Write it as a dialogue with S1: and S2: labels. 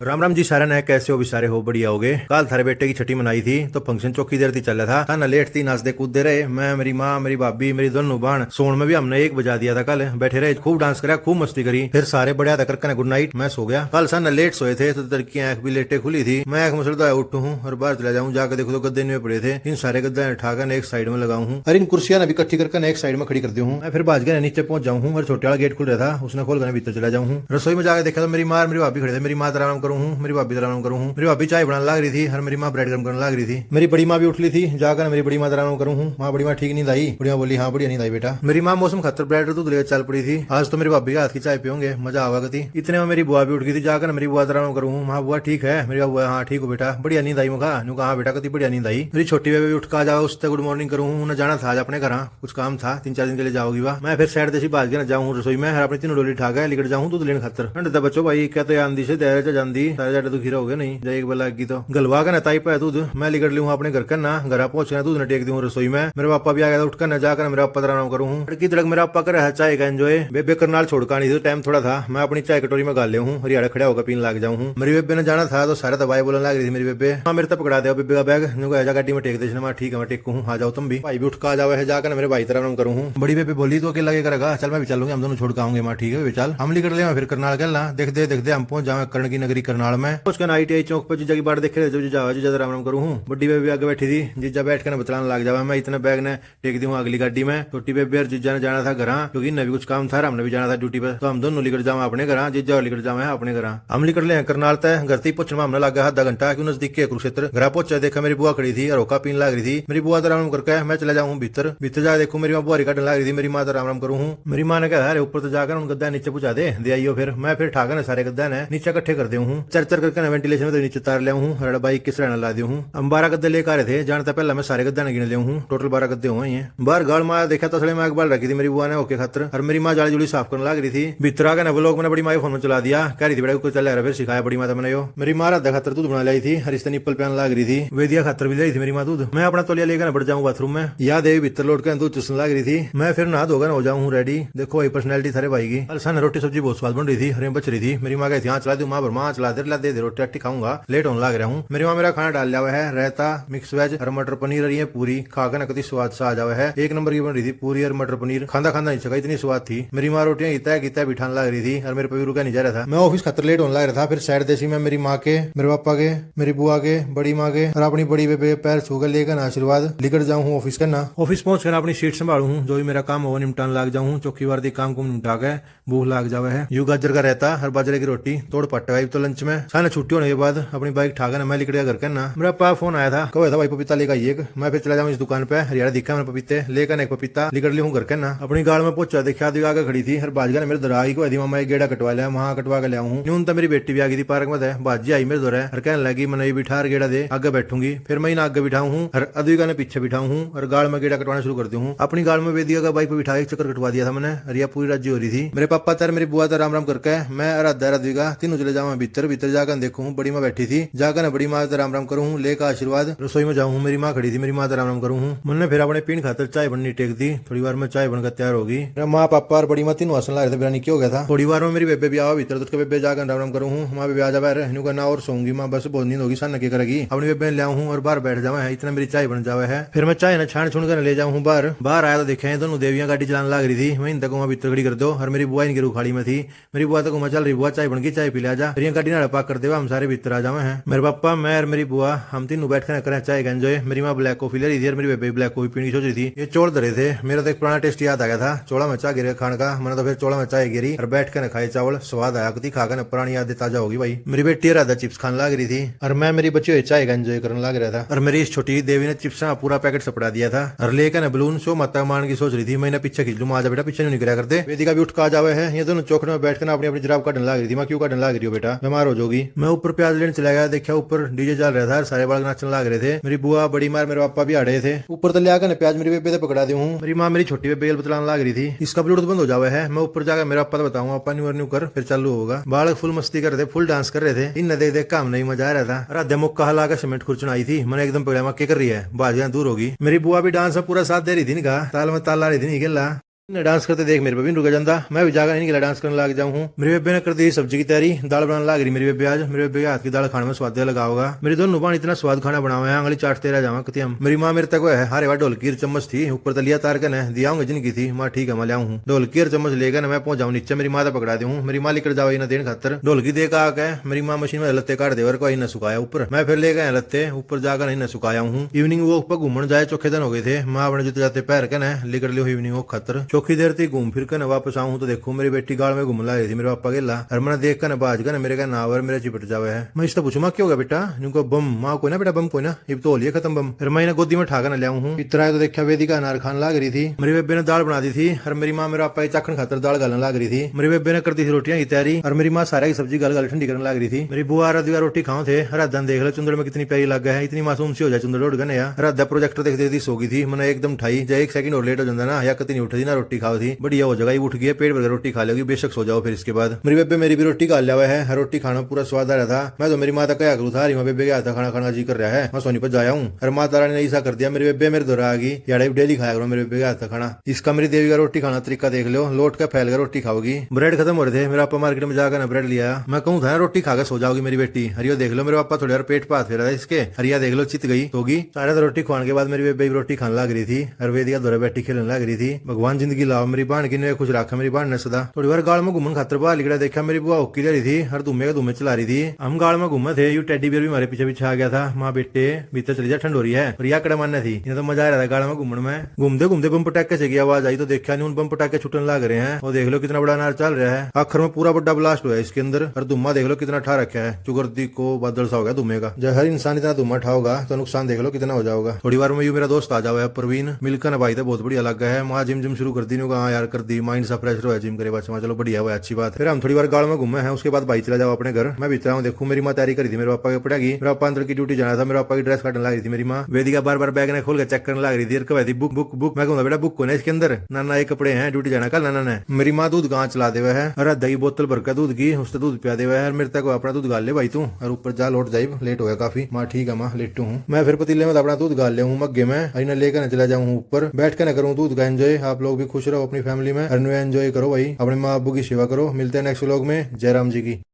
S1: राम राम जी सारा ने कैसे हो भी सारे हो बढ़िया हो गए। कल थारे बेटे की छठी मनाई थी तो फंक्शन चौकी देर थी चल रहा था ना लेट थी नाचते कूदते रहे। मैं मेरी माँ मेरी भाभी मेरी दोनों बहन सोन में भी हमने 1 बजा दिया था। कल बैठे रहे खूब डांस करा खूब मस्ती करी फिर सारे बढ़िया था करके गुड नाइट मैं सो गया। कल सन लेट सोए थे तो तेरे की आंख भी लेटे खुली थी। मैं एक मसलदा उठू हूँ और बाहर चला जाऊँ जाकर देखो तो गद्दे में पड़े थे। इन सारे गद्दे उठाकर एक साइड में लगाऊ हूँ और इन कुर्सियां भी इकट्ठी करके एक साइड में खड़ी कर दी हूँ। मैं फिर बाज गया नीचे पहुंच जाऊँ हूँ और छोटे वाला गेट खुल रहा था उसने खोल कर भीतर चला जाऊँ हूँ। रसोई में जाकर देखा तो मेरी माँ मेरी भाभी खड़े थे। मेरी माँ आराम करूँ हूँ मेरी भाभी आराम करूँ हूँ। मेरी भाभी चाय बनाने लग रही थी और मेरी माँ ब्रेड गर्म करने लग रही थी। मेरी बड़ी माँ भी उठ ली थी जाकर मेरी बड़ी माँ आराम करूँ हूँ। माँ बड़ी माँ ठीक नहीं आई। बढ़िया बोली हाँ बढ़िया नहीं आई बेटा। मेरी माँ मौसम खतर ब्रेड दूध लेकर चल पड़ी थी। आज तो मेरी भाभी के हाथ की चाय पियोंगे मजा आवा गती। इतने में मेरी बुआ भी उठ गई थी जाकर मेरी बुआ आराम करूँ हूँ। हाँ बुआ ठीक है मेरी बुआ हाँ ठीक हो बेटा बढ़िया नींद आई मुखा नु कहा बेटा कती बढ़िया नींद आई। मेरी छोटी बेबी उठ का जाओ उससे गुड मॉर्निंग करूँ उन्हें जाना था आज अपने घर कुछ काम था 3-4 दिन के लिए जाओगी वाह। मैं फिर साइड देसी बाज के जाऊँ रसोई में अपनी तीनों डोली ठा गया लिकट जाऊँ दूध लेने खातर। ठंड बच्चों भाई क्या तो आंधी से दहर जाती सारे जाटे दुखी रहोगे नहीं जाए एक बार लगी तो गलवा का नताई पाया दूध मैं लिकट लूँ अपने घर का ना घर पहुंच गया दूध न टेक दूँ रसोई में। मेरे पापा भी आ गया उठकर न जाकर मेरा पापा आराम करूँ लड़की तड़क मेरा पापा कर रहा चाय का एंजॉय। बेबे करनाल छोड़का नहीं टाइम थोड़ा था मैं अपनी चाय कटोरी में गाल ले हूँ हरियाणा खड़ा होकर पीने लग जाऊँ। मेरी बेबे ने जाना था तो सारा दवाई बोलने लग रही थी। मेरी बेबे हाँ मेरे तक पकड़ा दे बेबे का बैग ऐसा गाड़ी में टेक दे मैं ठीक है मैं टेकू हूँ आ जाओ तुम भी भाई भी उठ का जाओ है जाकर मेरे भाई तरह करूँ हूँ। बड़ी बेबे बोली तो अकेला करेगा चल मैं भी चलूंगी हम दोनों छोड़ के आऊंगे माँ ठीक है चल हम निकल ले फिर करनाल गलना देखते हम पहुंच जाए कर्ण की नगरी करनाल में। उसका ITI चौक पर जीजा की बात देखे जीजा राम करूँ हूँ। बड़ी बेबी आगे बैठी थी जीजा बैठ कर बतलाने लग जावा मैं इतने बैग ने टेक दी हूँ अगली गाड़ी में। छोटी बेबी और जीजा ने जाना था घर क्योंकि इन्हें भी कुछ काम था हमने भी जाना था ड्यूटी पर तो हम दोनों निकल जावा अपने घर जीजा और निकल जावा अपने घर। हम निकल ले करनाल तय घर से पहुंचने में हमने लगा आधा घंटा क्यों नजदीक के कुरुक्षेत्र। घर पहुंचा देखा मेरी बुआ खड़ी थी और रोका पीन लग रही थी। मेरी बुआ आराम करके मैं चला जाऊँ भीतर जा देखू मेरी माँ बुआरी काटने लग रही थी। मेरी माँ आराम करूँ हूँ। मेरी माँ ने कहा अरे ऊपर तो जाकर उन गद्दा नीचे पहुंचा दे आइयो फिर मैं फिर ठाकर ने सारे गद्दा ने नीचे इकट्ठे कर दे हूँ चर करके वेंटिलेशन में तो नीचे तार ले हूँ और बाइक किस रहना ला दी हूँ। हम 12 गद्दे लेकर आ रहे थे जानता पहला मैं सारे गद्दा ने गिन ले हूँ टोटल 12 गद्दे हुए हैं। बाहर गाड़ माँ देखा तो सड़े मैं बाल रखी थी मेरी बुआ ने ओके खातर और मेरी माँ जाली जुली साफ करने लग रही थी। भीतर आकर ना वो लोग मैंने बड़ी माँ फोन में चला दिया कह रही थी बेटा कुछ चल रहा फिर सिखाया बड़ी माता मैंने मेरी माँ राधा खातर दूध बना लाई थी हर इस निप्पल पहन लग रही थी वेदिया खातर भी लाई थी मेरी माँ दूध। मैं अपना तौलिया लेकर बढ़ जाऊँ बाथरूम में याद है भीतर लौट कर दूध चुसने लग रही थी। मैं फिर नहा धोकर हो जाऊँ रेडी। देखो वही पर्सनैलिटी थारे भाई की सन रोटी सब्जी बहुत स्वाद बन रही थी हरे बच रही थी। मेरी माँ कहती हाँ चला दू माँ भर माँ चला दे रोटी अट्टी खाऊंगा लेट होने लग रहा हूँ। मेरी माँ मेरा खाना डाल लिया हुआ है रायता मिक्स वेज और मटर पनीर और ये पूरी खाकर ना कति स्वाद सा आ जावा है एक नंबर की बन रही थी पूरी और मटर पनीर खाना नहीं सका इतनी स्वाद थी। मेरी माँ रोटियां गीता बिठाने लग रही थी और मेरे पे रुका नहीं जा रहा था। मैं ऑफिस खतर लेट होने लग रहा था फिर साइड देसी में मेरी माँ के मेरे पापा के मेरी बुआ के बड़ी माँ के और अपनी बड़ी बेबे पैर छूकर लेकर आशीर्वाद लेकर जाऊँ हूँ ऑफिस करना। ऑफिस पहुंच कर अपनी सीट संभालू हूँ जो भी मेरा काम हो निपटान लग जाऊँ चौकी वार काम को निपटा के भूख लाग जावे है। यू गाजर का रहता हर बाजरे की रोटी तोड़ पट्टा तो लंच में साने छुट्टी होने के बाद अपनी बाइक ठाकर मैं निकल गया घर करना। मेरा पापा फोन आया था कहा था भाई पपीता लेकर आइए मैं फिर चला जाऊँ इस दुकान पे हरियाणा दिखा मैं पपीते लेकर एक पपीता निकल ली हूँ घर करना। अपनी गाड़ में पहुंचा देखा आगे खड़ी थी हर बाजगा ने मेरे दराई को मामा एक गेड़ा कटवा लिया वहां कटवा के लिया हूँ। न्यून तो मेरी बेटी भी आ गई थी पार्क में बाजी आई मेरे दौरा और कहने लगी मैंने बिठा गेड़ा दे आगे बैठूंगी फिर मैं आगे बिठाऊँ हूँ और अद्विका ने पीछे बिठाऊँ हूँ और गाड़ में गेड़ा कटवाना शुरू कर दी हूँ। अपनी गाड़ में वेदिका का बाइक पे बिठा एक चक्कर कटवा दिया था मैंने रिया पूरी राज्य हो रही थी। मेरे पापा तर मेरी बुआ राम राम करके मैं अद्विका तीनों चले जाऊँ भीतर जाकर देखूँ बड़ी माँ बैठी थी जाकर बड़ी माँ राम राम करूँ लेकर आशीर्वाद रसोई में जाऊँ मेरी माँ खड़ी थी मेरी माँ राम राम करूँ मैंने फिर अपने पीन खातर चाय बननी टेक दी। थोड़ी बार में चाय बनकर तैयार होगी। मेरा माँ पापा और बड़ी माँ तीनों हंसने लग रहे थे बिना क्या हो गया था। थोड़ी बार में मेरी बेबे भी आओ भीतर तो उसके बेबे जाकर राम राम करूँ माँ बेबे आ जावा रहने करना और सोऊंगी माँ बस बहुत नींद होगी सन क्या करेगी अपनी बेबे ले आऊँ और बाहर बैठ जावा है इतना मेरी चाय बन जावा है। फिर मैं चाय ना छाण छुण कर ले जाऊँ बाहर आया तो देखे दोनों देवियां गाड़ी चलाने लग रही थी। मैं इन तक भीतर खड़ी कर दो और मेरी बुआ इनकी रूखाड़ी में थी। मेरी बुआ तक चल रही बुआ चाय बन गई चाय पी ले जा फिर गाड़ी ना पाक कर देवा हम सारे भीतर आ जावे हैं। मेरे पापा मैं और मेरी बुआ हम तीनों बैठ कर करें चाय का एंजॉय। मेरी माँ ब्लैक कॉफी ले रही थी और मेरी बेबे ब्लैक कॉफी पीनी सोच रही थी। ये चौड़ धरे थे मेरा तो एक पुराना टेस्ट याद आ गया था चौड़ा में चाय गिरे खाने का मैंने तो फिर चौड़ा में चाय गिरी और बैठ कर खाए चावल स्वाद आया कति खाकर पुरानी यादें ताजा होगी भाई। मेरी बेटी राधा चिप्स खाने लग रही थी और मैं मेरी बच्ची हुई चाय का एंजॉय करने लग रहा था और मेरी इस छोटी देवी ने चिप्स का पूरा पैकेट सपड़ा दिया था और लेकर बलून शो माता मान की सोच रही थी मैंने पीछे खींच लूँ आजा बेटा पीछे नहीं निकला करते। वेदिका भी उठ का जावे है ये दोनों चौकड़े में बैठकर अपनी अपनी जराब काटने लग रही थी। मैं क्यों काटने लग रही हो बेटा बीमार हो जाओगी। मैं ऊपर प्याज लेने चला गया देखा ऊपर डीजे चल रहा था सारे बालक नाचने लग रहे थे। मेरी बुआ बड़ी मार मेरे पापा भी आ रहे थे ऊपर तो लिया प्याज मेरी बेबे पकड़ा दी हूँ। मेरी माँ मेरी छोटी बेबे बतलाने लग रही थी इसका ब्लूटूथ बंद हो जावे है। मैं ऊपर जाकर मेरा पापा बताऊंगा पापा न्यू कर फिर चालू होगा। बालक फुल मस्ती कर रहे थे फुल डांस कर रहे थे इन देख देख काम नहीं मजा आ रहा था। राधे मुख कहा लाकर सीमेंट खुरचन आई थी मैंने एकदम पकड़ा क्या कर रही है बाजियां दूर होगी। मेरी बुआ भी डांस में पूरा साथ दे रही थी निकाह ताल में ताल ला रही थी निकला। डांस करते देख मेरे बेबी रुक जाता, मैं भी जाकर नहीं निकला डांस करने लग जाऊँ हूँ। मेरी बेबे ने कर दी सब्जी की तैयारी, दाल बनाने लग रही मेरी बेबे आज। मेरे बेबे के हाथ की दाल खाने में स्वाद लगा होगा। मेरी दोनों बाण इतना स्वाद खाना बनावा है, आंगली चाटते रह जावा कतियम। मेरी माँ मेरे तक है हारे वाला ढोलकी चम्मच थी, ऊपर तलिया तार कर दिया हूँ जिनकी थी। माँ ठीक है मैं लिया हूँ ढोलकी चम्मच लेकर मैं पहुंच जाऊँ नीचे, मेरी माँ पकड़ा दूँ। मेरी माँ लेकर जाओ ना देन खातर ढोलकी दे का आके मेरी माँ मशीन में लत्ते काट देवर को न सुखाया ऊपर। मैं फिर ले गए लत्ते ऊपर जाकर नहीं न सुखाया हूँ। इवनिंग वॉक पर घूमने जाए, चौखे दिन हो गए थे। माँ अपने जिते जाते पैर के न लेकर लियो इवनिंग वॉक खातर। चौकी देर थी घूम फिर कर वापस आऊँ तो देखो मेरी बेटी गाड़ में घूमने लगी थी मेरे पापा गेला। और मैंने देख कर बाज कर मेरे का नावर मेरे चिपट जावे है। मैं इससे पूछू माँ क्यों होगा बेटा, जिनको बम माँ कोई ना बेटा बम कोई ना, ये तो होलिए खत्म बम। फिर मैं गोदी में ठाकर न लिया हूँ। इतना तो देखा वेदिका अनार खान लाग रही थी। मेरी बेबे ने दाल बना दी थी और मेरी माँ मेरे पापा चाखन खातर दाल गालने लग रही थी। मेरी बेबे ने कर दी थी रोटियां की तैयारी और मेरी माँ सारा की सब्जी गाल गाल ठंडी करने लग रही थी। मेरी बुआ राधा रोटी खाओ थे। राधा देख लो चुंदड़ में कितनी प्यारी लग है, इतनी मासूम सी हो जाए चुंदड़ उड़ गए यार। राधा प्रोजेक्टर देख देती सो गई थी, मैंने एकदम ठाई जाए 1 सेकंड और लेट हो जाता ना या कतनी उठी ना रोटी खाओ थी। बढ़िया हो जाएगा, उठ गई पेट भर रोटी खा लेगी, बेशक सो जाओ। फिर इसके बाद मेरी बेबे मेरी भी रोटी खा लिया हुआ है, रोटी खाना पूरा स्वाद आ रहा था। मैं तो मेरी माता क्या करूँ था, मैं बेबे के हाथ खाना खाना जी कर रहा है, मैं सोनी पर जाया हूँ। और माता रानी ने ऐसा कर दिया, मेरी बेबे मेरे दौरा आ गई यार डेली खाया करो मेरे बेबे के हाथ खाना। इसका मेरी देवी का रोटी खाना तरीका देख लो, लोट का फैल कर रोटी खाओगी। ब्रेड खत्म हो रहे थे, मेरा पापा मार्केट में जाकर ना ब्रेड लिया। मैं कहूँ था ना रोटी खाकर सो जाओगी मेरी बेटी। हरियो देख लो मेरे पापा थोड़ी देर पेट पात फेरा था इसके, हरिया देख लो चित गई होगी। सारे तो रोटी खाने के बाद मेरी बेबे रोटी खाने लग रही थी और वेदिका दौरे बैठी खेलने लग रही थी। भगवान जिंदगी लाओ मेरी बहन की ने खुश रखा मेरी बहन ने सदा। थोड़ी बार गाड़ में घूमन खातर बाहर निकला, देखा मेरी बुआ ओकी ले रही थी और धुम्मे का धुम्मे चला रही थी। हम गाड़ में घूमे थे, यू टेडी बियर भी हमारे पीछे पीछे आ गया था। माँ बेटे भीतर चली जा ठंड हो रही है, और यह कड़ा मानना थी। इन्हें तो मजा आ रहा था गाड़ में घूमने में। घूमते घूमते बम पटाखे से आवाज आई तो देखा नहीं उन बम पटाखे छुटने लग रहे हैं। और देख लो कितना बड़ा अनार चल रहा है, आखिर में पूरा बड़ा ब्लास्ट हुआ है इसके अंदर। और धुम्मा देख लो कितना ठा रखा है, चुगर्दी को बादल सा हो गया धुम्मे का। जब हर इंसान इतना धुम्मा ठाओगा तो नुकसान देख लो कितना हो जाएगा। थोड़ी बार में यू मेरा दोस्त आ जाओ प्रवीण मिलकर भाई तो बहुत बढ़िया लग है। वहाँ जिम शुरू कर दी हाँ यार कर दी, माइंड सा फ्रेश हो जिम करे बच्चा, चलो बढ़िया हुआ अच्छी बात। फिर हम थोड़ी बार गाड़ में घूमे हैं, उसके बाद भाई चला जाओ अपने घर। मैं भी इतना हूँ देखूँ मेरी माँ तैयारी करी थी मेरे पापा की पड़ेगी। मेरा पापा अंदर की ड्यूटी जाना था, मेरे पापा की ड्रेस काटने लग रही थी मेरी माँ। वेदिका बार बार बैग ने खोल के चेक करने लग रही थी, कह थी बुक बुक बुक। मैं कहूँगा बेटा बुक को ना इसके अंदर ना ये कपड़े हैं ड्यूटी जाना कल ना। मेरी माँ दूध गाँव चला दे हुआ है और दही बोतल भर का दूध की उससे दूध पिया दे हुआ है। मेरे तक अपना दूध गाल ले भाई तू, और ऊपर जा लौट जाए लेट हो गया काफी। माँ ठीक है माँ लेटू हूँ मैं। फिर पतीले में अपना दूध गाल ले हूँ मग्गे में, अरे लेकर चला जाऊँ ऊपर बैठ के ना करूँ दूध का एंजॉय। आप लोग भी खुश रहो अपनी फैमिली में, एंजॉय करो भाई, अपने माँ बाबू की सेवा करो। मिलते हैं नेक्स्ट व्लॉग में। जय राम जी की।